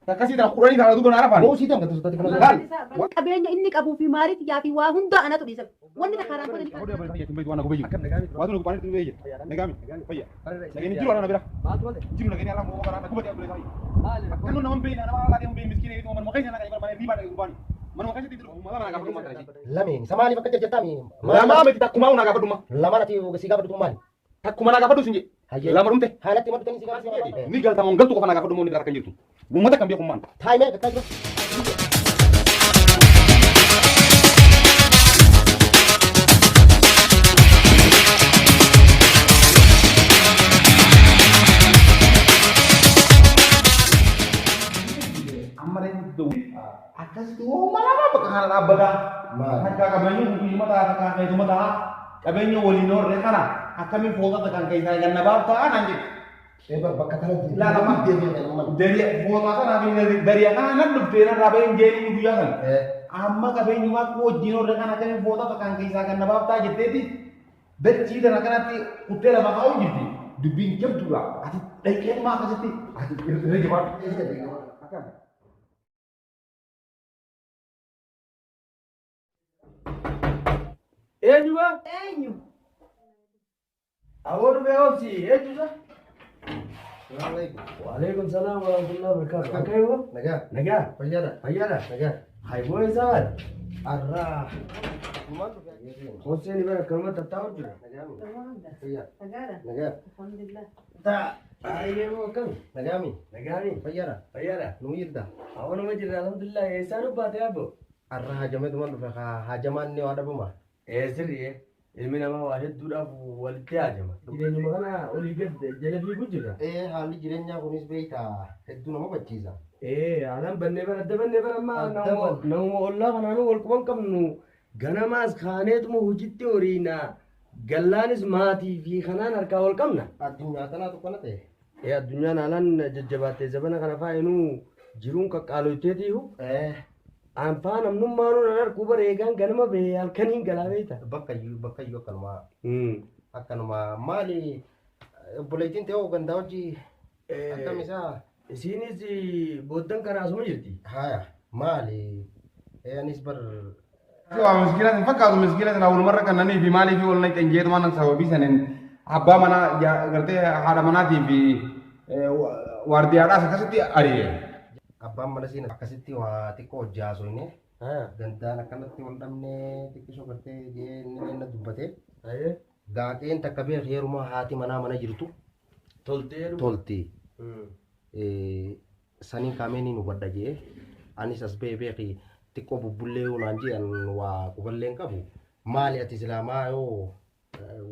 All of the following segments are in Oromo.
تكسي تقولني على دوبنا عرفان مو سيدم كنت ستاتي كنا قبلنا إنك أبو في ماري يا في واهم ده أنا تريسك وأنا تكرم كذا أقول يا بني تبي وانا قبيجي وادو نقول بني تبي نقامي فيا لكن يجيروا انا بيرا يجيروا لكن يلا مو انا كبدي ابو لي كانوا نم بين انا ما قاعد بين مسكين يدو من مخيش انا قاعد ما ريبا قباني من مخيش تدرو ما انا قاعد ما لمين سمالي بكتر جتامي لا ما متي تكما انا قاعد ما لما نتي وسيجا بدو مالي تكما انا قاعد سنجي لا مرمته حالتي ما تني سيجا سيجا ni gal tamam galtu ko fana قاعد مو ندار كان جيتو بو متا كان بيكم مان تاي مي كتاجو akas itu malah bakalan abada haka kabanyo mungkin mata haka itu mata kabanyo walinor rekana akami foto tekan kaisa ganna babta ananji بكتر لا لا ما dari foto kan abi dari anak dubena rabain jeli ni buyan amma kabanyo ma ko dino rekana akami foto tekan kaisa ganna babta jeteti becci dan akan ati utela bakau jiti dubin kem juga ati dai kem ma kaseti ati rejepat akan Eenyuba? Eenyu. Awwalu beekumsi eenyusa? السلام عليكم Waalaikum salam warahmatullahi wabarakatuh. Akkayoo? نجاة Nagaa? فيانا Fayyaadha? نجاة Hayboo isaadha? الراح Hussein bara kalma tattaa'u jira. نجامي تمام. فيا تجارة. نجاة الحمد لله. Taa ayyeemoo akkami? نجامي Nagaani? فيانا Fayyaadha? نوير ده Awwanuma jirra alhamdulillah eessaan ubbaate abbo? الراح جمعت من فخا هجمان ني وada بما Sirri ilmi namaa waa hedduudhaaf walitti haajama. Jireenyuma kana olii gad jala fiiguu jira. haalli jireenyaa kunis beeyta hedduu nama bachiisa Aanaan bannee bara adda bannee bara amma Adda banne. namuma ollaa kanaanuu wal quban qabnu ganamaas kaaneetuma hojiitti horiina gallaanis maatii fi kanaan harkaa wal qabna. addunyaa tanaatu kana ta'e Addunyaan haalaan jajjabaattee zabana kana faayinuu jiruun qaqqaalooteetiihu anfaa namnummaanuu nan harkuu bareegaan ganama bahee halkaniin galaa beekta. bakka iyyuu akkanuma maali obboleettiin ta'uu gandaa hojii akkam isaa Isiinis booddan kana asuma jirti. haya maali anis bar Waa miskiina fakkaatu miskiina sana walumarra kannanii fi maalii fi walna qenjeetu mana sababii sanin abbaa mana gartee haadha manaatii fi waardiyaadhaas akkasitti ari'e. abbaan mana siin akkasitti waa xiqqoo hojjaasoyne gandaan akkanatti wal dhabnee xiqqisoo gartee jee inni dubbate gaaqeen takka beek heeruma haati manaa mana jirtu Toltee tolti saniin kaameenii nu badda jee anis as bee beeki xiqqoo bubbullee unaan jean waa quballeen qabu maali ati islaamaa yoo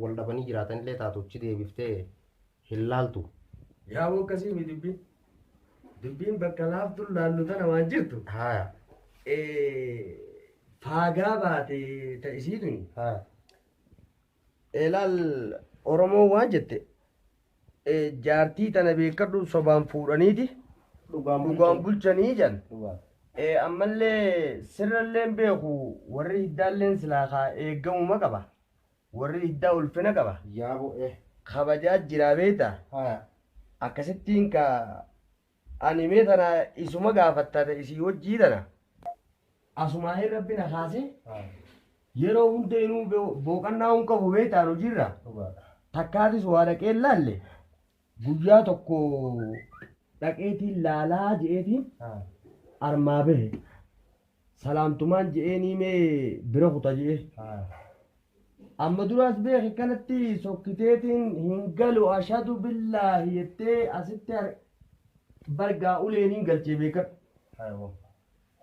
wal dhabanii jiraatanillee taatuchi deebiftee hin laaltu yaaboo akkasii mi dubbiin dubbiin bakka laaftuu laallu tana waan jirtu haya faagaa baate ta'isii tuni haya ilaal oromoo waan jette jaartii tana beekadhu sobaan fuudhaniiti dhugaan bulchanii jan ammallee sirralleen beeku warri hiddaalleen silaakaa eeggamuma qaba warri hiddaa ulfina qaba yaabo kabajaa jiraa beeta haya akkasittiin ka animee tana isuma gaafatta isii wajjii tana asumaahee rabbina kaase yeroo hundeenuu booqannaa hun qabu beetaan hojiirra takkaatis waa dhaqeen laalle guyyaa tokko dhaqeetiin laalaa je'eetiin armaa bahe salaamtumaan je'eenii mee bira kuta je'e amma duraas beeke kanatti sokkiteetiin hin galu ashadu billaahi jettee asitti bargaa uleeniin galchee beekadhu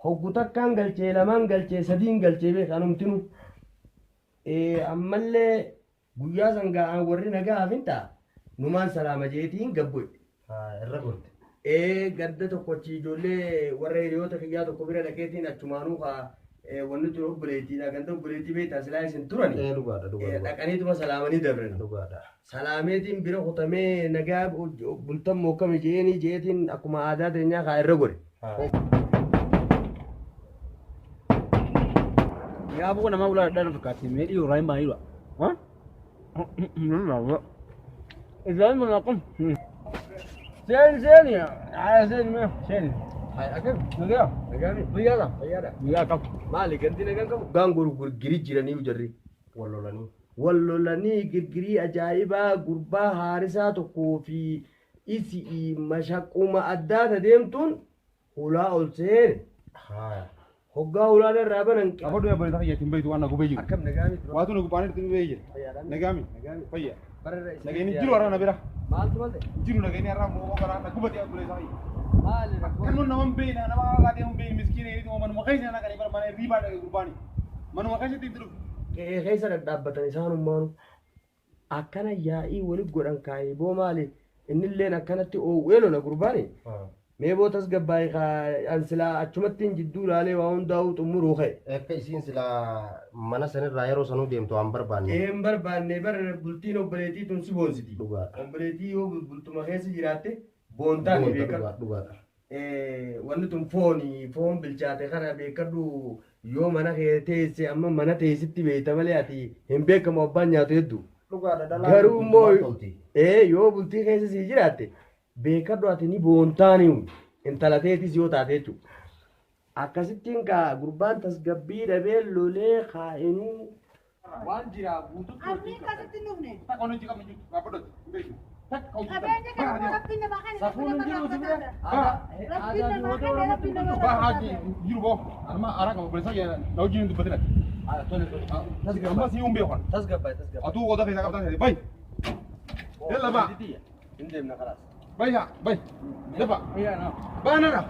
hoggu takkaan galchee lamaan galchee sadiin galchee beeka anumtinu ammallee guyyaa sangaa'an warri nagaa hafinta numaan salaama jeetiin gabboy irra gorte gadda tokkochi ijoollee warra hiriyoota kiyyaa tokko bira dhaqeetiin achumaanuu kaa wanni tun obboleettiidha ganda obboleettii beektaa silaa isin turani dhugaadha dhaqaniituma salaamanii dabran dhugaadha salaameetiin bira kutamee nagaa bultan mookame je'eenii je'eetiin akkuma aadaa teenyaa kaa irra gore Ya bukan nama ular dan verkati medi orang main lah. Hah? Izan melakukan. Sen ya, sen mah sen. Akan Nagaa. nagami fayyaadha fayyaadha. Nagaa qabu. Maali ganti nagan qabu? Gaan gurgirii jiranii jarri. wal lolanii. Wal lolanii girgirii ajaa'ibaa gurbaa haarisaa tokkoo fi isi mashaquma addaata deemtuun hulaa ol seene. Haa. Hoggaa hulaa irraa banan Apa dia boleh tak ya timba itu anak gue baju. akkam nagaami tura. Waktu nunggu panen itu baju. Fayyaadhaan. Nagami. Nagaami. Fayya. Bararra isa. Lagi ini jiru orang nabira. Maaltu malte? Jiru lagi ini orang mau orang nak gue boleh tak. Maali rakkoo? Kan nama bina, nama lagi yang bina miskin ini tu mana makai sana kan ibarat mana riba dari gurbani. Mana makai sih tidur. Keessa dhadhaabbatan isaan hummaanu akkana yaa'ii waliif godhan kaayee boo maali innilleen akkanatti oowwee lola gurbaani mee boo tasgabbaa'ee an silaa achumattiin jidduu ilaalee waa hundaa'uu xummuruu ka'e. Akka isiin sila mana sanirraa yeroo sanuu deemtu waan barbaanne. Een barbaanne bara bultiin obboleetii tun si boonsiti. Dhugaadha. Obboleetii yoo bultuma keessa jiraatte boontaan beekadhu. Dhugaadha. Wanni tun foon bilchaate kana beekadhu yoo mana kee teesse amma mana teessitti beeyta malee ati hin beekamu abbaan nyaatu hedduu. Dhugaadha. Garuu immoo yoo bultii keessa sii jiraatte beekadhu ati ni boontaaniu intala teetis yoo taate jechuudha. Akkasittiin kaa gurbaan tasgabbii dhabee lolee kaa'inuu waan jiraa guututti Arni kasatti nufne. Tak kau nanti kamu juga apa dah? Baju. Tak kau juga. Abenya kan rabbina makan. safuun hin jiru si bira. Rabbina makan rabbina makan. Bahagia. Jiru boh. Ama orang kamu boleh saja. Kau jiru tu betul. Amma sih umbi kan. Tasgabbaa'e tasgabbaa'e. Atu kau dah kita kata baik. Yalla ba. Hin deemna karaas. Baik ya, baik. Dapat. Iya na. Bana dah.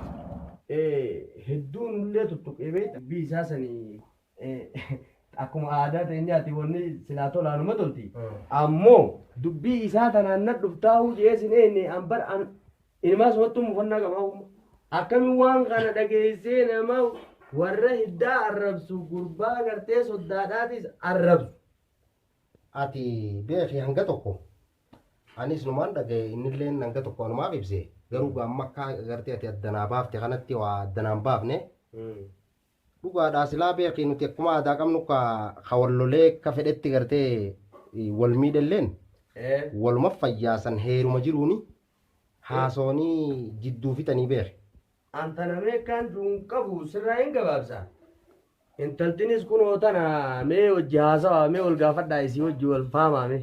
Hedduun illee tuttuqee beekta dubbii isaa sanii akkuma aadaa teenyaati wanni silaa tolaanuma tolti. Ammoo dubbii isaa tanaan na dhuftaa'uu dhiyeessinee inni anbar ilmaa sumattuu mufannaa qabaa akkamiin waan kana dhageessee nama warra hiddaa arrabsu gurbaa gartee soddaadhaatis arrabsu. Ati beekii hanga tokko. Anis numaan dhagaye innillee hanga tokko anumaaf ibse. Garuu amma akka gartee ati addanaa baafte kanatti waa addanaan baafne. Dhugaadhaa silaa beekii nuti akkuma aadaa qabnu ka wallolee akka fedhetti gartee wal miidhalleen waluma fayyaasan heeruma jiruuni haasoonii jidduu fixanii beeke. Antanamee kan duun qabu sirraa hin gabaabsa. Intaltinis kunoo tana mee hojii haasawaa mee wal gaafadhaa isii hojii wal faamaame.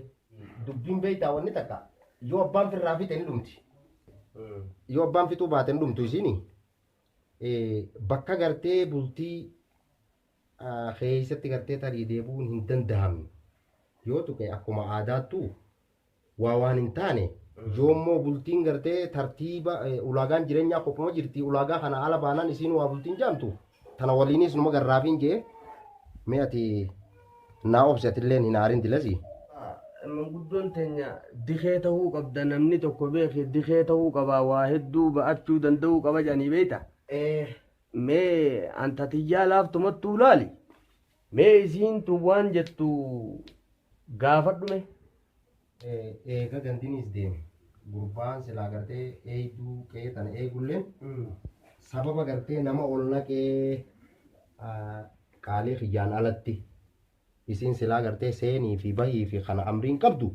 Dubbiin beektaa wanni takka yoo abbaan firraa fixe ni dhumti. Yoo abbaan fixuu baate ni dhumtu isiini. Bakka gartee bultii keessatti gartee tarii deebuun hin danda'amne yoo tuqe akkuma aadaattu waan hin taane yoommoo bultiin gartee tartiiba ulaagaan jireenyaa qophuma jirti ulaagaa kana ala baanaan isiin waa bultiin jaamtu tana waliinis numa garraafiin jee mee ati naa obsi atilleen hin aarin dilasi. Manguddoon teenya dikee ta'uu qabda namni tokko beeke dikee ta'uu qaba waa hedduu ba'achuu danda'uu qaba jedhanii beekta. Mee anta tiyyaa laaftumattuu laali mee isiin tun waan jettu gaafadhume. Eega gandinis deeme gurbaan silaa gartee eegduu qe'ee tana eegulleen sababa gartee nama ol naqee qaalee kiyyaan alatti isiin silaa gartee seenii fi bahii fi kana amriin qabdu.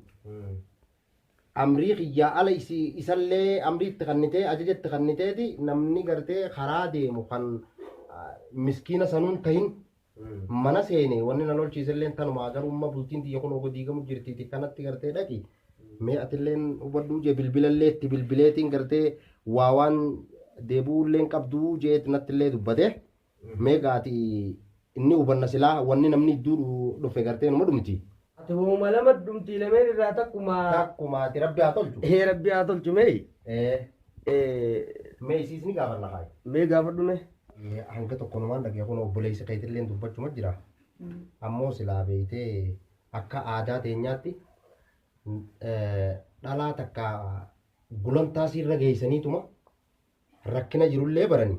Amrii kiyyaa ala isallee amriitti kannitee ajajatti kanniteeti namni gartee karaa deemu kan miskiina sanuun tahin mana seene wanni na lolchiisilleen tanuma garummaa bultiin tiyya kun obbo diigamu jirtiiti kanatti gartee dhaqi mee atilleen hubadhuu jee bilbilallee itti bilbileetiin gartee waa waan deebuulleen qabduu jeet nattillee dubbate mee gaati inni hubanna silaa wanni namni idduu dhufe gartee numa dhumti. Ati hooma lama dhumtii lameen irraa Takkumaati rabbi haa tolchu. Rabbi haa tolchu mee. Mee isiisni gaafanna haa. Mee gaafadhume. Hanga tokko numaan dhagee kun obboleessa keetillee dubbachuma jira. Ammoo silaa beeytee akka aadaa teenyaatti dhalaa takka gulantaa siirra geessaniituma rakkina jirullee barani.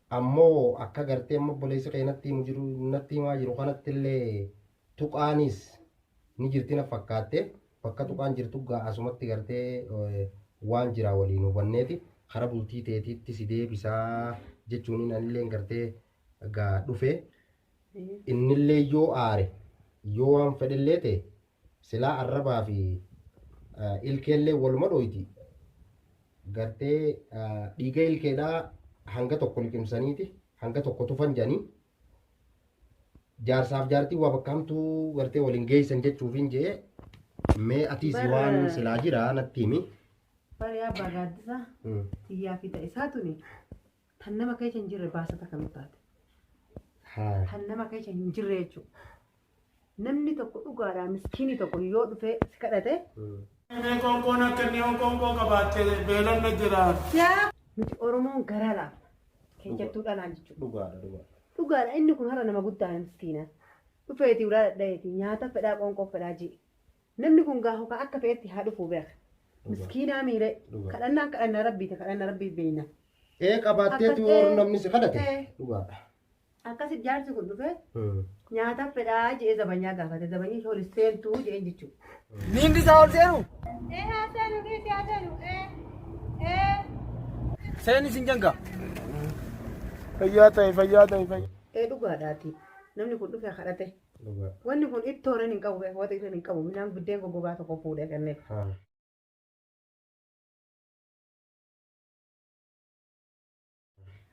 Ammoo akka gartee amma obboleessa keenatti himu jiru natti himaa jiru kanattillee tuqaanis ni jirti na fakkaatte bakka tuqaan jirtu asumatti gartee waan jira waliin hubanneeti kara bultii teetiitti si deebisaa jechuun anillee gartee gaa dhufe innillee yoo aare yoo waan fedhellee ta'e silaa arrabaa fi ilkeellee waluma dhoyti gartee dhiiga ilkeedhaa hanga tokko liqimsaniiti hanga tokko tufan jedhanii jaarsaaf jaartii waa bakkaamtuu gartee waliin geessan jechuufiin jee mee atiis waan silaa jira natti himi. Bariyaa bagaaddisa xiyyaa fi ta'isaa tuni tan nama keessa hin jirre baasata kan taate. Kan nama keessa hin jirre jechuudha. Namni tokko dhugaadhaan miskiinii tokko yoo dhufee si kadhate. Qoonqoon akka inni qoonqoo qabaattee beelanna jira. Nuti Oromoon garaa laaf keessattuu dhalaan jechuudha. Dhugaadha. Dhugaadha inni kun har'a nama guddaa miskiina. Dhufeetii ulaa dhadhayeeti nyaata fedhaa qoonqoo fedhaa ji'i. Namni kun gaafa akka fe'etti haa dhufuu beeka. Miskiinaa miire kadhannaa rabbii beeyna. Qabaatteetu yoo namni si kadhate dhugaadha. Akkasitti jaarsi kun dhufee nyaata fedhaa je'ee zabanyaa gaafate zabanyii ishee ol seentuu je'een jechuudha. Miindi isaa ol seenu? Haa seenu. Seeni sin janga? Fayyaa ta'e. Dhugaadhaati. Namni kun dhufee kadhate. Wanni kun ittoo hin qabu wata isa hin qabu midhaan biddeen goggogaa tokko fuudhee kennee.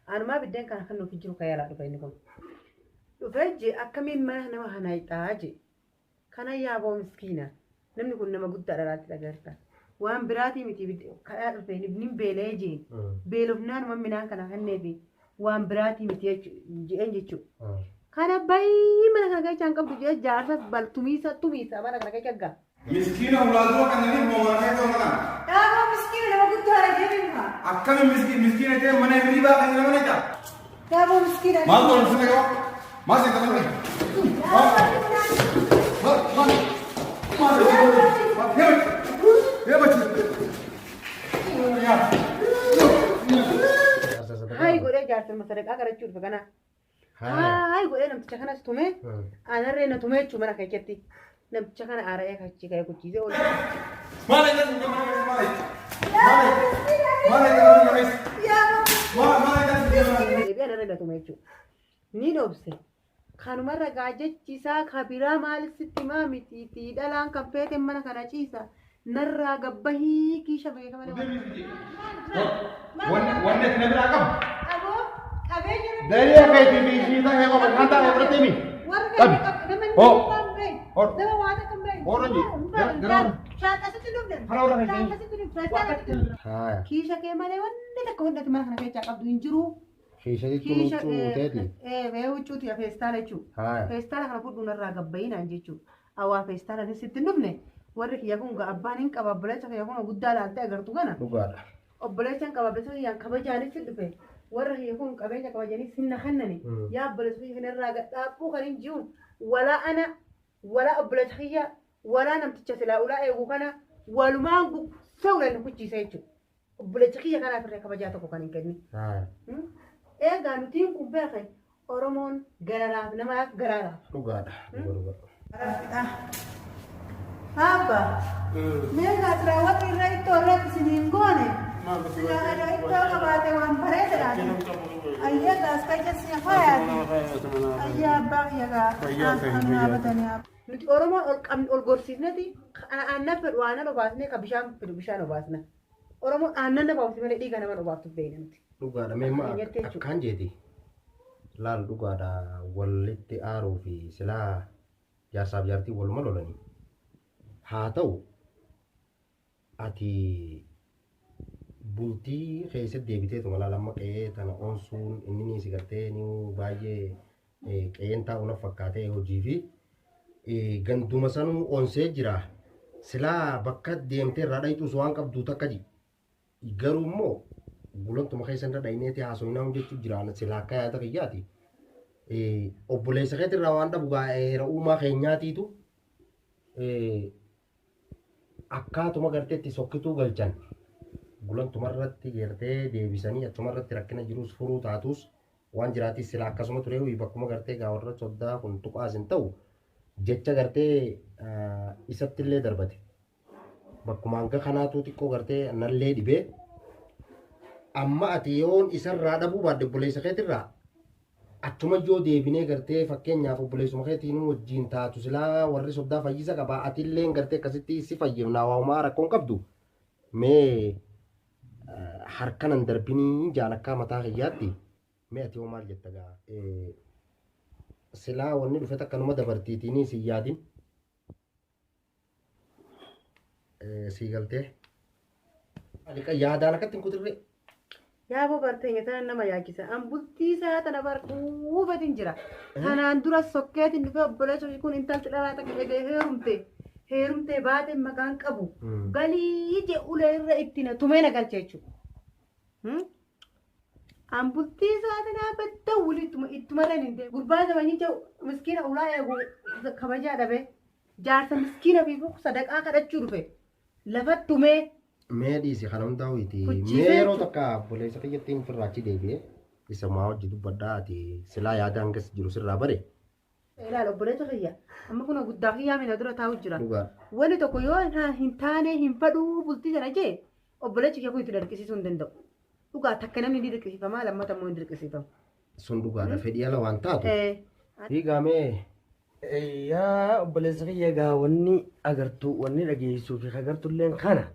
Anumaa biddeen kana kan nuti jiru kayaalaa dhufe inni kun. Dhufee jee akkamiin mana nama hanayixaa jee. Kana yaaboo miskiina. Namni kun nama guddaa dhalaatti dhagarta. Waan biraatii miti kadhaa dhufee nin beelee jee. Beelofnaan midhaan kana kenneefi waan biraatii miti jeen jechuudha. Kana baay'ee mana kana keessa hin qabdu jee jaarsa tumiisa mana kana keessa gaa. Miskiina ulaaduu kanneen moomaatee ta'uu kana. Dhaabaa miskiina nama guddaa dha jechuudha. Akkami miskiina ta'e mana hirriibaa kan nama naqaa. Dhaabaa miskiina. Maal godhu si naqaa? Maal si naqaa? Hai godhee jaarsa masadaqaa kadhachuu dhufe kana. Hai godhee namticha kanas tume aanarree na tume jechuudha mana keessatti. Namticha kana aara'ee kachi ka'ee kuchiisee oolu. Deebi'aan irra tume jechuudha. Ni dhoobse. Kanumarra gaajachiisaa kabiraa maal sitti maa miti dhalaan kan feete mana kana ciisa. Narraa gabbahii kiisha beekama Wanni itti na biraa qabu. Aboo qabeenya. Daree keetii fi ishii ta'ee qofa kan taa'e fudhatte mi? Warra namni waan beeku. Nama waan akka hin beeku. Oranji. Shaaqasitti dhufne. Hara ola keetii. Shaaqasitti dhufne. Kiisha kee malee wanni takka hundatti mana kana keessaa qabdu hin jiru. Kiisha jechuun huccuuteeti. Huccuuti feestaala jechuudha. Feestaala kana fudhuun irraa gabbayinaan jechuudha. Awwaa feestaala sitti dhufne. Warri kiyya kun abbaan hin qaba obboleessa kiyya kun guddaa laantee agartu kana. Dhugaadha. Obboleessa hin qaba obboleessa kiyyaan kabajaanis dhufe. Warra kiyya kun qabeenya kabajanii sinna kennani. Yaa obboleessa kiyya kanarraa gadhaabbuu kan hin jiru. Walaa ana walaa obboleessa kiyya walaa namticha silaa ulaa eeguu kana walumaan gubbaa ulan kuchiisa jechuudha. Obboleessa kiyya kanaaf irree kabajaa tokko kan hin kenni. Eegaa nutiin kun beekne Oromoon gararaaf namaaf garaaraaf. Dhugaadha. Abba, mega trawat irra itu orang siningone. Ada itu kabate wan parede lagi. Ayah gas kaca siapa ya? Ayah bang ya ga. Anu apa tani apa? Nuti Oromo ol gorsisnya ti anak perwana lo basne kabishan lo basna. Oromo anak na bawsi mele diga nama lo bastu bene nuti. Dhugaadha memang akkaan jeeti. Laal dhugaadha walitti aaruu fi silaa jaarsaaf jaartii waluma lolanii. Haa ta'u ati bultii keessatti deebitee tuma laalamma qe'ee tana onsuun inni ni sigartee ni baay'ee qe'een taa'uuna fakkaatee hojii fi ganduma sanuu onsee jira. Silaa bakka deemtee irraa dhayitus waan qabdu takka ji. Garuu immoo bulantuma keessa irra dhayineeti haasofnaa hojjechuu jiraan silaa akka yaada kiyyaati. Obboleessa keetti irraa waan dhabu gaa'eera uumaa keenyaatiitu. Akkaatuma garteetti sokkituu galchan bulantumarratti gartee deebisanii achumarratti rakkina jirus furuu taatus waan jiraatis sila akkasuma ture bakkuma gartee gaawarra soddaa kun tuqaas hin ta'u jecha gartee isatti illee darbate bakkuma hanga kanaatu xiqqoo gartee nallee dhibee amma ati yoon isarraa dhabuu baadde obboleessa keetirraa achuma yoo deebinee gartee fakkeenyaaf obboleessuma keetiin wajjin taatu silaa warri soddaa fayyisa qaba atillee gartee akkasitti si fayyifnaa waamaa rakkoon qabdu mee harkanan darbinii jaalakkaa mataa kiyyaatti mee ati hoo maal jetta gaa silaa wanni dhufe takkanuma dabartiitinii si yaadin sii galtee aliqa yaadaan akkatti hin kutirre Yaa boo barteenya tana nama yaakisa. An bultii isaa tana bar quufatin jira. Tanaan dura sokkeetiin dhufee obboleessa kun intalti dhalaa takka eegee heerumtee baatee maqaan qabu. Galii je ulee irra itti na tumee na galche jechuudha. An bultii isaa tana badda wuli ittuma daninde. Gurbaa zamanii je miskiina ulaa eegu kabajaa dhabe. Jaarsa miskiina fi sadaqaa kadhachuu dhufe. Lafa tumee. mee dhiisi kana hundaa hoyti mee yeroo takka obboleessa kiyyattiin firraachi deebi'e isa maa hojii dubbadhaa ati silaa yaada hangas jiru sirraa bare. Ilaala obboleessa kiyya amma kun guddaa kiyyaa mina dura taa'u jira. Dhugaa. Wani tokko yoo hin taane hin fadhuu bultii sana jee obboleessi kiyya kun itti dirqisiisuu hin danda'u. Dhugaa takka namni ni dirqisiifama lammata immoo hin dirqisiifamu. Sun dhugaadha fedhii ala waan taatu. Hiigamee. Yaa obboleessa kiyya gaa wanni agartuu wanni dhageessuu fi agartulleen kana.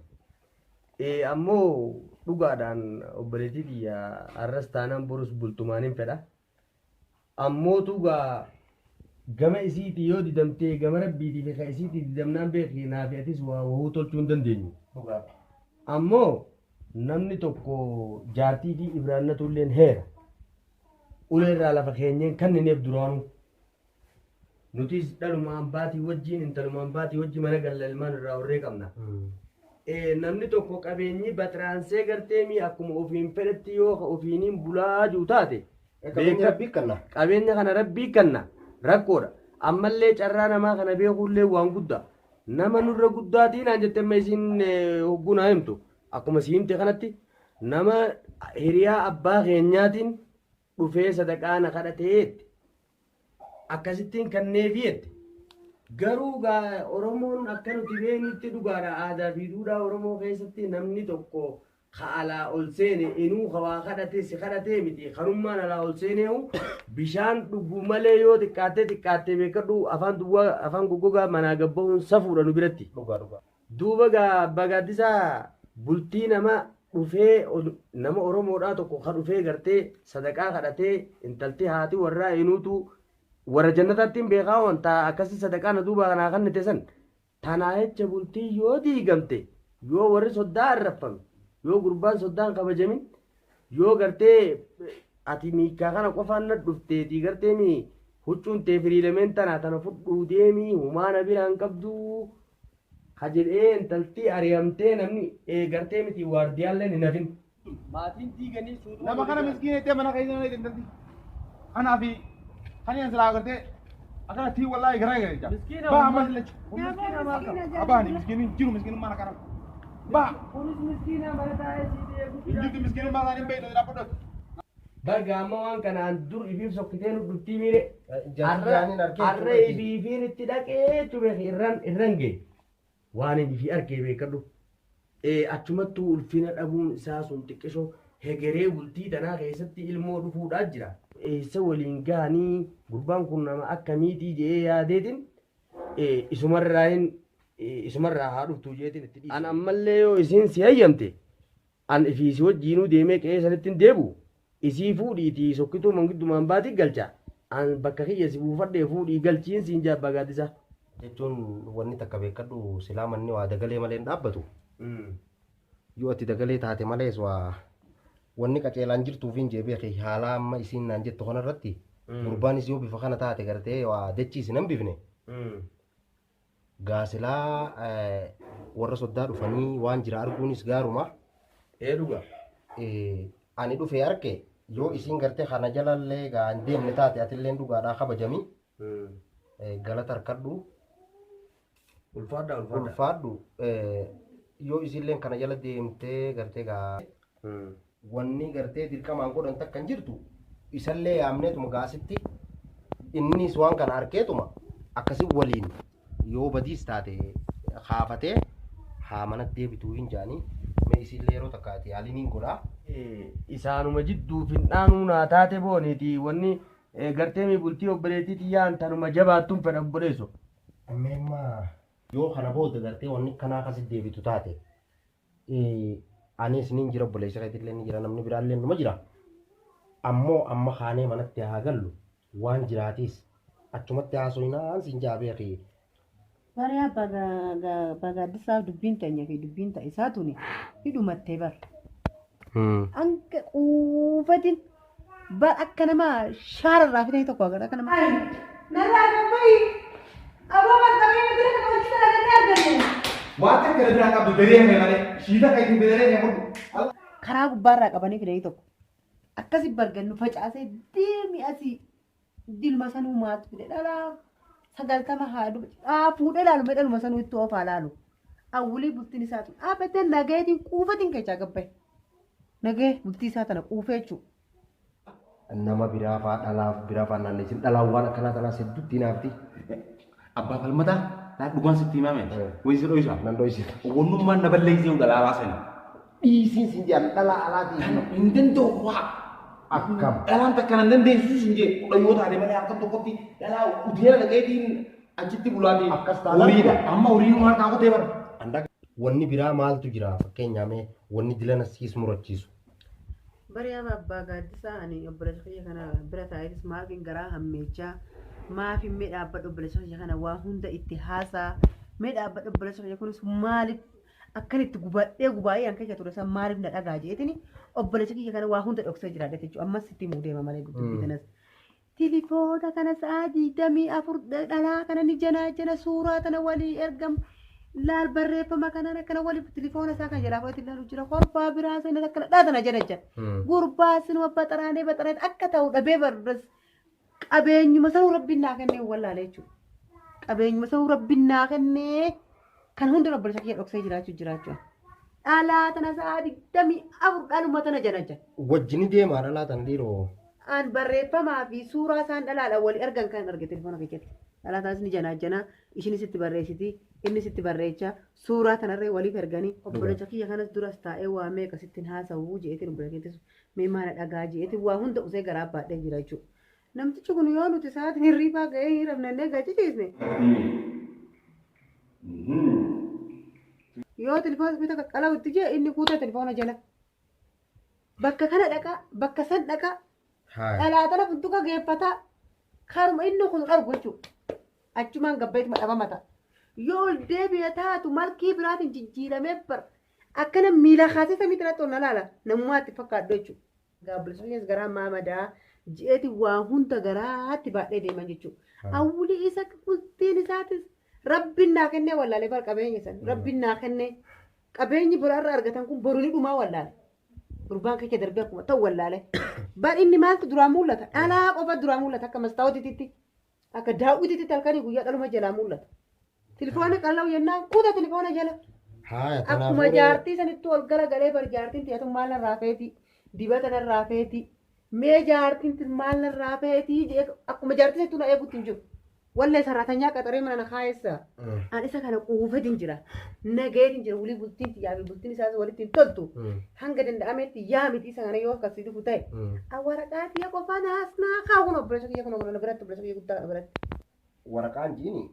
Ammoo dhugaadhaan obboleettii kiyya har'as taanaan borus bultumaaniin fedha. Ammoo dhugaa gama isiitii yoo didamtee gama rabbiitii fi kan isiitii didamnaan beekii naa fi atis waa wahuu tolchuu hin dandeenyu. Ammoo namni tokko jaartii fi ibraannatulleen heera. Uleerraa lafa keenyeen kannineef duraanuu. Nutis dhalumaan baatii wajjin intalumaan baatii wajjin mana galla ilmaan irraa horree qabna. Namni tokko qabeenyi batiraansee gartee mi akkuma ofiin fedhetti yoo ofiiniin bulaa jiru taate. Qabeenya rabbii kanna. Qabeenya kana rabbii kanna rakkoodha. Ammallee carraa namaa kana beekuullee waan guddaa. Nama nurra guddaatiin aan jettee amma isiin hoggunaa himtu. Akkuma si himte kanatti nama hiriyaa abbaa keenyaatiin dhufee sadaqaa na kadhateetti. Akkasittiin kanneefiyetti. Garuu gaa Oromoon akka nuti beeknutti dhugaadha aadaa fi duudhaa Oromoo keessatti namni tokko alaa ol seene inuu waa kadhatee si kadhatee miti kanummaan alaa ol seeneehu bishaan dhuguu malee yoo xiqqaattee beekadhu afaan goggogaa manaa gabbaa'uun safuudha nu biratti. Duuba gaa bagaaddisaa bultii nama dhufee nama Oromoodhaa tokko ka dhufee gartee sadaqaa kadhatee intaltee haati warraa inuutu warra jannataattiin beekaa wanta akkasii sadaqaa na duuba kanaa kan nite san tanaa jecha bultii yoo diigamte yoo warri soddaa arraffame yoo gurbaan soddaan kabajamin yoo gartee ati miikaa kana qofaan na dhufteetii gartee mi huccuun tee firiilameen tanaa tana fudhuu deemii humaana biraan qabduu ka jedhee intaltii ari'amtee namni gartee miti waardiyaallee hin hafin. Maatiin diiganii suutuu. Nama kana miskiina itti mana keessatti intalti. Kanaafi kan yang selalu kerja akan tii wallahi gerai gerai Miskin bah apa? mas lech apa ni miskin mana kan bah Polis miskin mana tahu sih dia. inju miskin mana ni bayi tidak dapat Bergama waan kanaan dur ibiif sokkitee nu dhuftii miire. Jaarraan Har'a ibiifiin itti dhaqee tube irran gee. Waan ibiifi arkee beekadhu. Achumattuu ulfina dhabuun isaa sun xiqqishoo hegeree bultii tanaa keessatti ilmoo dhufuudhaa jira. Eessa waliin gahanii gurbaan kun nama akkamiitii jedhee yaadeetiin isumarraa haa dhuftuu jeetiin itti dhiise. An ammallee yoo isiin si hayyamte an ifiisi wajjiinuu deemee qe'ee sanitti hin deebi'u. Isii fuudhiitii sokkituu mangiddumaan baatii galcha. An bakka kiyya si buufadhee fuudhii galchiin siin jaabbaa gaaddisa. Jechuun wanni takka beekadhu silaa manni waa dagalee malee hin dhaabbatu. Yoo ati dagalee taate malees waa wanni qaceelaan jirtuuf hin jeebee haala amma isiin naan jettu kanarratti gurbaanis yoo bifa kana taate gartee waa dachiisi nan bifne. Gaasilaa warra soddaa dhufanii waan jira arguunis gaaruma. Dhuga. Ani dhufee arge yoo isiin gartee kana jalallee gaan deemne taate atilleen dhugaadhaa kabajamii galata harkadhu. Ulfaadhu yoo isiilleen kana jala deemtee gartee gaa wanni gartee dirqamaan godhan takka hin jirtu isallee yaamneetuma gaasitti innis waan kana arkeetuma akkasii waliin yoo badiis taate haafatee haa manatti deebituu hin jaanii mee isiillee yeroo takkaati haaliin hin godhaa. Isaanuma jidduu finnaanuu naa taate booniiti wanni gartee mi bultii obboleettii xiyyaan tanuma jabaattuun fedha obboleessu. Ammeemmaa yoo kana booda gartee wanni kanaa akkasitti deebitu taate anis ni jira obboleessa keetillee ni jira namni biraallee numa jira ammoo amma kaanee manatti haa gallu waan jiraatis achumatti haasoinaan siin jaabeeki. Bariyaa baga addisaaf dubbiin teenya fi dubbiin ta'isaa tuni hidhumattee bar. Hanga quufatin bar akka nama shaararraa fitanii tokko agarra akka nama. Narraa gabbayi aboo marqabee bira kan hojii sana arganne. Waan akka biraa qabdu beree hame malee shiita kan itti beree hame. Karaa gubbaarraa qabanii fidanii tokko akkasi bargannu facaasee deemi asii dilma sanuu maatu fide dhalaa sagaltama haadhu fuudhee laalu medhaluma sanuu itti oofaa laalu awwulii bultiin isaa tun dhaabbattee nagayeetiin quufatiin keechaa gabbaye nagee bultii isaa tana quufee jechuudha. Nama biraa fa'aa dhalaaf biraa fa'aa naanneessin dhalaan waan akkanaa tanaas hedduutti naafti. Abbaa falmataa laa dhugaan sitti himame wayisi dhoyisa Nan dhoysi. wannummaan na balleessee dhalaa baasani. Dhiisiin siin jedhan dhalaa alaatiin. Hin danda'u waa. Akkam. Dhalaan takka nan dandeessu siin jee kudhan taate malee akka tokkotti dhalaa uteela dhaqeetiin achitti bulaatii. Akkas taanaan horiidha. Amma horiin waan kaakutee bara. Wanni biraa maaltu jira fakkeenyaaf wanni dilana siis murachiisu. Bariyaa abbaa gaaddisaa ani obboleessa kiyya kana bira taa'etis maafin garaa hammeechaa maafin mee dhaabbadha obboleessa kiyya kana waa hunda itti haasaa mee dhaabbadha obboleessa kiyya kunis maaliif akkanitti gubadhee gubaayee an keessa ture san maaliif na dhagaa jeetini obboleessa kiyya kana waa hunda dhoksee jiraadha jechuudha ammas itti muudeema malee dubbii kanas. Tilifoona kana sa'aa 24 dhalaa kana ni jana suuraa tana walii ergamu. Laal barreeffama kanaan akkana waliif tilifoona isaa kan jalaa fudhate ilaalu jira korbaa biraa sana akkana dhaatana jedha gurbaa sinuma baxaraanee akka ta'u dhabee barres qabeenyuma sanuu rabbiin naa kennee wallaalee jechuudha qabeenyuma sanuu rabbiin naa kennee kan hunda obboleessa kiyya dhoksee jiraachuu dhalaa tana sa'aa 24 dhaluma tana jedha Wajjini deemaa dhalaa tan dhiiroo. an barreeffamaa fi suuraa isaan dhalaadhaan walii argan kan arge tilifoona keessatti dhalaa taas ni janaa ishinis itti barreessiti innis itti barreecha suuraa tanarree waliif erganii obboleessa kiyya kanas duras taa'ee waa meeqa sittiin haasa'uu jeetiin obboleettis mee maana dhagaa jeetiin waa hunda usee garaa baadhee jira jechuudha. Namtichi kun yoo nuti sa'aatiin hirriibaa ga'ee hin rafnannee gachiisiisne. Yoo tilifoona bita qaqqala'utti jee inni kuutaa tilifoona jala. Bakka kana dhaqaa bakka san dhaqaa dhalaa tana funtuka geeffataa karuma inni kun argu jechuudha. Achumaan gabbeetuma dhabamata. Yoo deebi'ee taatu malkii biraatiin jijjiiramee bar akkana miila kaasee samii irratti ol laala namummaatti fakkaadhu jechuudha. Gaabbilisuunis garaa maamadaa ji'eeti waa hunda garaatti baadhee deeman jechuudha. Awwulii isa bultiin isaatis rabbiin naa kennee wallaalee bar qabeenya san rabbiin naa kennee qabeenyi biraarra argatan kun boruu ni dhumaa wallaale. Gurbaan keessa darbee akkuma ta'u wallaale. Bar inni maaltu duraan mul'ata? Dhalaa qofa duraan mul'ata akka mastaawwatiitti akka daawwitiitti halkanii guyyaa dhaluma jalaa mul'ata. Tilifoona qal'aa'u yennaan kuuta tilifoona jala. Akkuma jaartii sanitti ol galagalee bar jaartiin tiyatu maal narraa feeti dibata narraa feeti mee jaartiin maal narraa feeti akkuma jaartii sanitti na eegutti hin jiru. Wallee sararatanyaa qaxaree mana na kaayessa. An isa kana quufetiin jira. Nageetiin jira wulii bultiin tiyyaa fi bultiin isaas walitti hin toltu. Hanga danda'ametti yaa miti isa kana yoo akkasii dhufu ta'e. Waraqaa tiyya qofaa naasnaa kaawwan obboleessa kiyya kun obboleessa biratti obboleessa kiyya guddaa biratti. Waraqaan jiini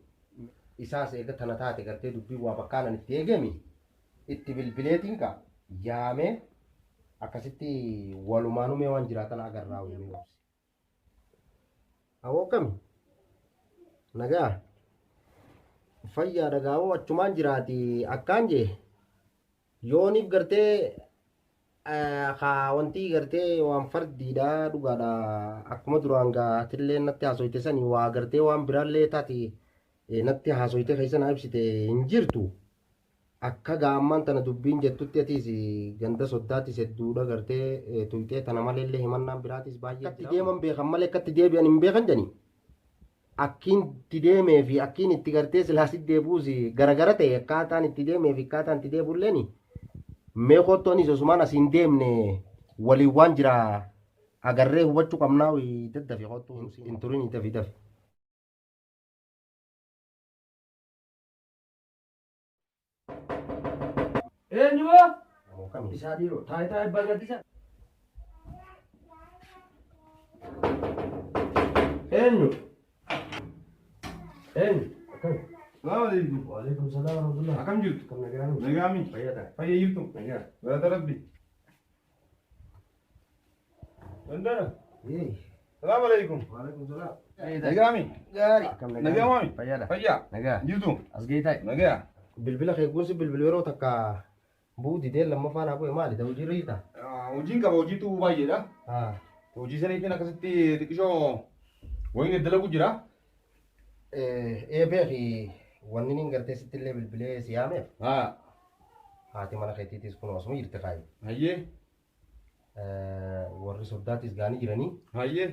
isaas eega tana taate gartee dubbii waa bakkaanan itti eegami itti bilbileetiin ka yaamee akkasitti walumaanumee waan jiraatan agarraa uumee obsi. Awoo kami? Nagaa fayyaa dhagaawoo achumaan jiraati akkaan jee yooniif gartee wanti gartee waan fardiidha dhugaadha akkuma duraan gaatillee natti haasoyte sanii waa gartee waan biraallee taati natti haasoyte keessa na ibsite hin jirtu akka gaammaan tana dubbiin jettutti atiis ganda soddaatis hedduudha gartee tuyxee tana maleellee himannaan biraatis baay'ee akkatti deeman beekan malee akkatti deebi'an hin beekan janii. Akkiin itti deemee fi akkiin itti gartee silaasitti deebuus garagara ta'e akkaataan itti deemee fi akkaataan itti deebuulleen mee qottoonis osumaan asiin deemne waliin waan jira agarree hubachuu qabnaa daddafe qottuu hin turin dafi dafi. Eenyumoo? Isaa dhiiroo taayitaa eebbaa gaddisa. Eenyu? Salaam alaikum. Waalaikumsalam warahmatullah. Akkam jirtu? Kam nagaan. Nagaami. Fayyada. Fayyaa jirtu? Nagaa. Galata Rabbi. Dandana. Eh. Salaam alaikum. Waalaikumsalam. Nagaami. Gaarii. Kam nagaan. Nagaa maami? Fayyada. Fayyaa. Nagaa. Jirtu? As geetai. Nagaa. Bilbila kee gosi bilbila yeroo takka bu'u didee lammaffaan haa bu'e maali ta'u jirri hiita? Hojiin qaba hojiitu baay'eedha. Haa. Hojii saniitiin akkasitti xiqqishoo wayini dalagu jira. Beeki wanni niin gartee sitti illee bilbilee si yaameef Haa. haati mana keetiitis kun osuma jirti kaayi. Hayyee. Warri soddaatis gaanii jiranii Hayyee.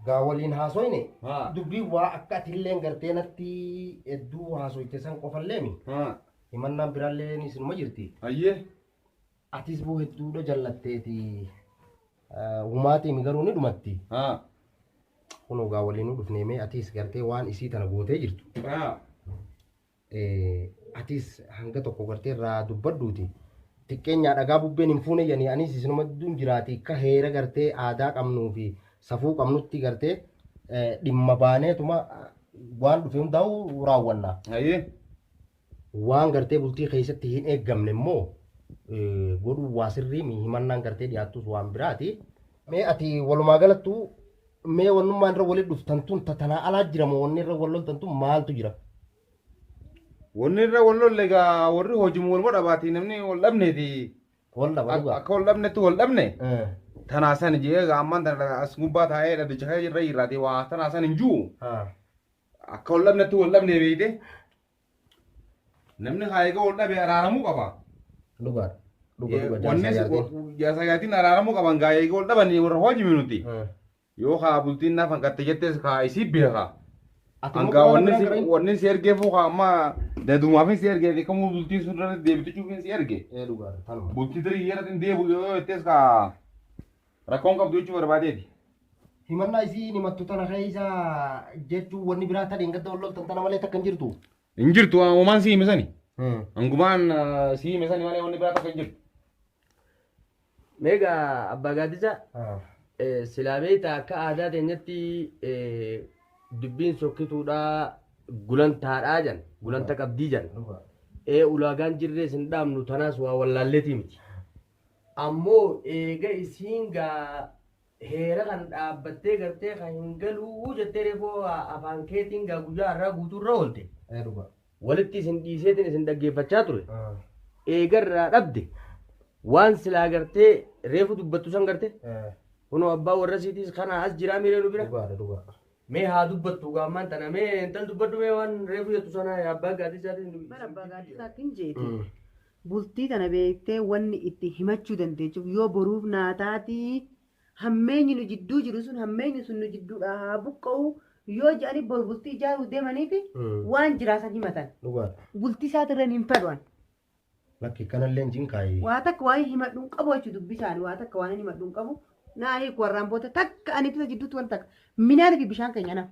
gaa waliin haasoyne Haa. dubbii waa akka ati illee gartee natti hedduu haasoyte san qofalleemi Haa. himannaan biraallee isinuma jirti. Hayyee. Atis boo hedduudha jallatteeti humaatiin garuu ni dhumatti. Haa. Kun gaa waliin nu dhufneemee atis gartee waan isii tana gootee jirtu. Haa. Atis hanga tokko gartee irraa dubbadduuti. Xiqqeenyaa dhagaa bubbeen hin fuune janii anis isinuma hedduun jiraati akka heera gartee aadaa qabnuu fi safuu qabnutti gartee dhimma baaneetuma waan dhufe hundaa'u raawwanna. Hayyee. Waan gartee bultii keessatti hin eeggamne immoo godhuu waa sirrii himannaan gartee dhiyaattus waan biraati. Mee ati walumaa galattu mee wannummaan irra walitti dhuftantuun tatanaa alaa jira moo wanni irra wal loltantuun maaltu jira? Wanni irra wal lolle egaa warri hojii wal dhabaati namni wal dhabneeti. Wal dhaba dhugaa. Akka wal dhabnetti wal dhabne. Tanaasan jee egaa ammaan tana as gubbaa taa'ee dhadhicha irra irraati waa tanaasan hin jiru. Akka wal dhabnetti wal dhabne beeyte. Namni haa egaa wal dhabe araaramuu qaba. Dhugaadha. Wanni jaasagaatiin araaramuu qaban gaa egaa wal dhaban warra hojii minuti. Yoo haa bultiin naaf hanqatte jettees kaa isii beeka. Hanga wanni si ergeefu haa amma dadumaafin si ergee kamuu bultiin sun irratti deebitu cuufin si erge. Bultii tirii yeroo deebu yoo jettees kaa rakkoon qabdu jechuu barbaadeeti. Himannaa isii himattu tana keessa jechuun wanni biraa ta'een gadda wal loltan tana malee takka hin jirtu. Hin jirtu uumaan si himesani. Hangumaan si himesani malee wanni biraa takka hin jirtu. Meegaa abbaa gaaddisa silaabeeta akka aadaa teenyatti dubbiin sokkituudhaa gulantaadhaa jan gulanta qabdii jan ulaagaan jirrees hin dhaabnu tanaas waa wallaalleetii miti. Ammoo eega isiin gaa heera kan dhaabbattee gartee kan hin galuu jettee reefoo afaan keetiin gaa guyyaa irraa guutuurra oolte. Walitti isin dhiiseetiin isin dhaggeeffachaa ture. Eegarraa dhabde waan silaa gartee reefu dubbattu san gartee. Kunoo abbaa warra siitis kana as jiraa miiree nu bira. Mee haa dubbattu gaammaan tana mee intal dubbadhu mee waan reefu jettu sana abbaa gaaddisaatiin. Mana abbaa gaaddisaatiin jeeti. Bultii tana beektee wanni itti himachuu dandeechuuf yoo boruuf naataatii hammeenyi nu jidduu jiru sun hammeenyi sun nu jidduudha haa buqqa'u yoo jedhanii bultii ijaaruu deemaniifi waan jiraasan himatan. Bultii isaatirreen hin fedhan. Lakki kanallee hin jinkaayi. Waa takka waan himadhuun qabu jechuudha dubbisaanii waa takka waan himadhuun qabu. Naani warraan booda takka ani tisa jidduutti waan takka minaan fi bishaan keenya nama.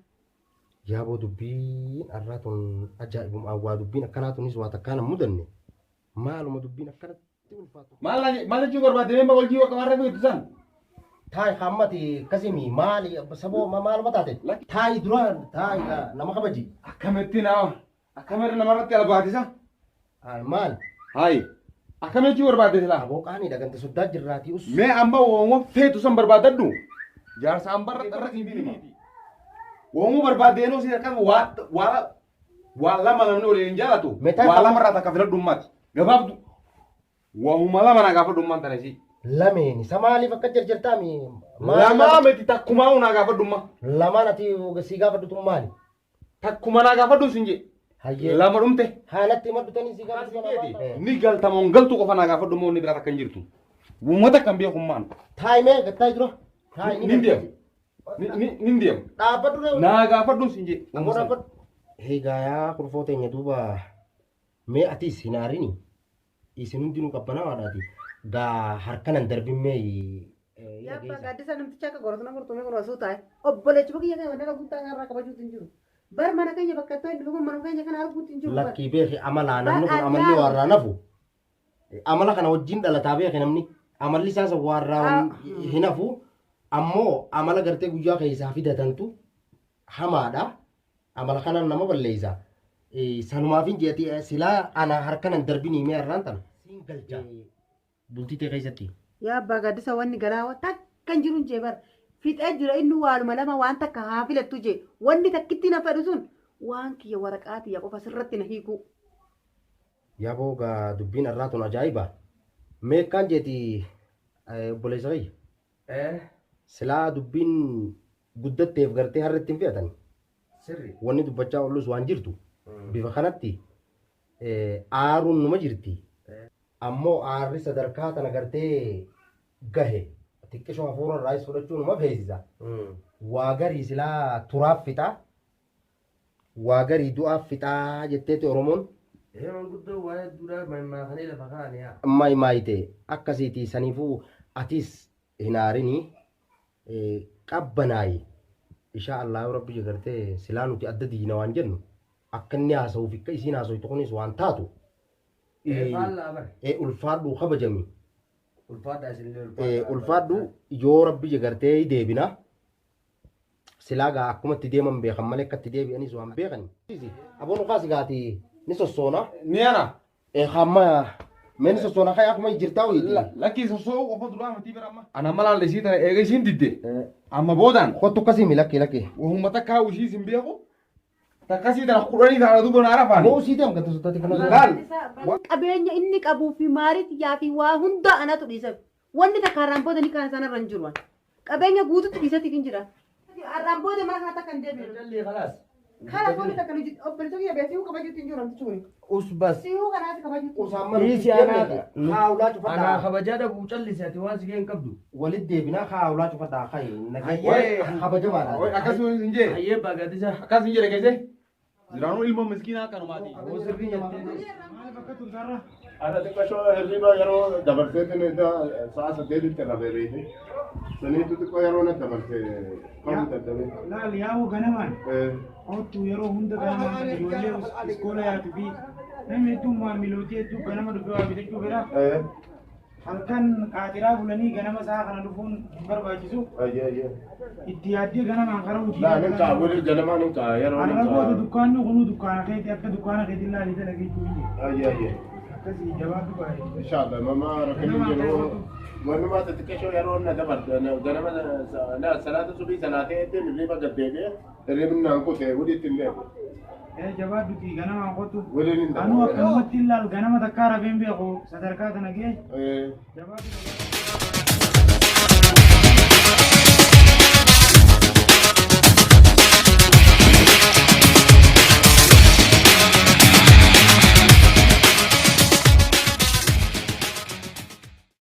Yaaboo dubbiin har'aa tun ajaa'ibuma waa dubbiin akkanaa tunis waa takkaan hin mudanne maaluma dubbiin akkanatti ulfaatu. Maal jechuu barbaade mee wal jiwa qabaarra beektu san. Taayi hammati akkasimi maali saboo maaluma taate taayi duraan taayi nama kabaji. Akkamitti akkamitti namarratti albaatisa. Maal? Haayi. Akkamitti jechuu barbaade silaa. Aboo qaanii dhagante soddaa jirraatii us. Mee amma wooma feetu san barbaadadhu. Jaarsa hambarra irra siin bilimi. Woomuu barbaadeenuu si akkas waa lama namni waliin hin jaalatu. Waa lamarraa takka filadhummaati. Gabaabdu. Waamuma lama naa gaafadhummaan tana isii. Lameen isa maaliif akka jarjartaami? Lamaa miti takkumaa unaa gaafadhummaa. Lamaan ati si gaafadhu tun maali? Takkuma naa gaafadhu sin jee. Lama dhumte. Haalatti madutanii si gaafadhu. Ni galtamoon galtu qofa naa gaafadhummaa inni biraa takka hin jirtu. Uummata kan beekummaan. Taayimee gattaa jiru. Nin deemu. Nin deemu. Dhaabbadhu reewu. Naa gaafadhu sin jee. Ammoo dhaabbadhu. Egaa kurfoo teenya duuba mee atis hin aarini. Isin hundinuu qabbanaadhaati. Gaa harkanan darbimee. Yaabbaa gaaddisa namticha akka gorotuna gortumee kun osoo taa'e obboleechi bakka kee wanna guutaa irraa kabajuutu hin jiru. Bar mana keenya bakka ittoo hin dhufuun mana keenya kana arguutu hin jiru. Lakkii beeki amalaa namni kun amalli warraa nafu. Amala kana wajjin dhalataa beeki namni amalli isaas warraa hin hafu. Ammoo amala gartee guyyaa keessaa fidatantu hamaadha. Amala kanaan nama balleessa. sanumaafin jeeti silaa ana harkanan darbinii mee irraan tana siin galcha bultii ta'e keessatti. Yaa abbaa gaaddisa wanni garaa takka hin jiru jee bara. Fixee jira inni waanuma lama waan takka haa filattu jee wanni takkitti na fedhu sun waan kiyya waraqaatii yaa qofa sirratti na hiiku. Yaa booga dubbiin irraa tun ajaa'iba. Meeqaan jeeti obboleessa kiyya. Silaa dubbiin guddatteef gartee harreetti hin fe'atan. Sirri. Wanni dubbachaa oolus waan jirtu. Bifa kanatti aaruun numa jirti. Ammoo aarri sadarkaa kana gartee gahe. Xiqqishoo hafuura irraa fudhachuu numa feesisa. Waa garii silaa turaaf fixaa. Waa garii du'aaf fixaa jetteeti Oromoon. Manguddoo waa'ee duudhaa mammaakanee lafa kaa'anii haa. Maayite akkasiiti saniifuu atis hin aarinii qabbanaayi. Insha Allah rabbi gartee silaa nuti adda diina waan jennu akka inni haasa'uuf akka isiin haasa'u kunis waan taatu. Ulfaadhu kabajami. Ulfaadhu yoo rabbi gartee deebina silaa gaa akkuma itti deeman beekan malee akka itti deebi'anis waan beekan. Aboon ukaasi gaati ni sossoona. Ni ana. Hamma meni sossoona kaya akkuma jirtaa wayiti. Lakkii sossoo qofa duraa matii bira amma. Ana malaan lesii tana eega isiin didde. Amma boodaan. Kottu akkasii lakki. Wahumma takkaa ushii sin beeku. Takkasii tana kudhanii taana duuba na arafaani. Moo usii deemu gata sottaati kana. Laal. Qabeenya inni qabuu fi maariitti yaa fi waa hunda anatu dhiisa. Wanni takka harraanboota ni kaan sanarra hin jiru. Qabeenya guututti dhiisatti hin jira. Harraanboota mana kana takka hin deebiin. Jalli khalaas. Kana fooni takka ni jiru. Obboleessa kiyya beekuu kabajuutti hin jiru namtichi kuni. Usbas. Siyuu kanaati kabajuutti. Usaamman. Dhiisi anaa. Haawulaa cufadhaa. Anaa kabajaa dhabuu callisi ati waan si ga'e hin qabdu. Walit deebinaa haawulaa cufadhaa kayi. Hayyee. Kabajamaadha. Akkasuma hin jee. Hayyee baagaatisa. Akkas hin jedhe keesse. Jiraanuu ilma miskiinaa kanumaati. Oo sirrii jettee. Maal bakka turtarra? Ada xiqqashoo hirriba yeroo dabarseetiin sa'a saddeetitti irra beebeete. Saniitu xiqqoo yeroo na dabarse kan dadhabee. Laal yaa'u ganamaan ottu yeroo hunda ganamaan ijoollee iskoola yaatu fi namni hedduun maamilootii hedduu ganama dhufee waa bitachuu fedha. Halkan qaatiraa bulanii ganama isaa kana dhufuun hin barbaachisu. Itti yaaddee ganamaan karaa hojii. Laa nin kaa wali ganamaa nin kaa yeroo nin kaa. Arrabootu dukkaanni kunuu dukkaana keetii akka dukkaana keetii laalii dalagee jiru. Akkasii jabaatu baay'ee. Inshallah mama rakkanin jedhu wanumaa xiqqashoo yeroo na dabarte ganama salaata subii salaateetti hirriba gaddeebi'e hirribni naan kute walitti hin deebi'e. Jabaatuti ganamaan qotu. Waliin hin Anuu akkanumatti ilaal ganama takkaa rafeen beeku sadarkaa kana gee. Jabaatu.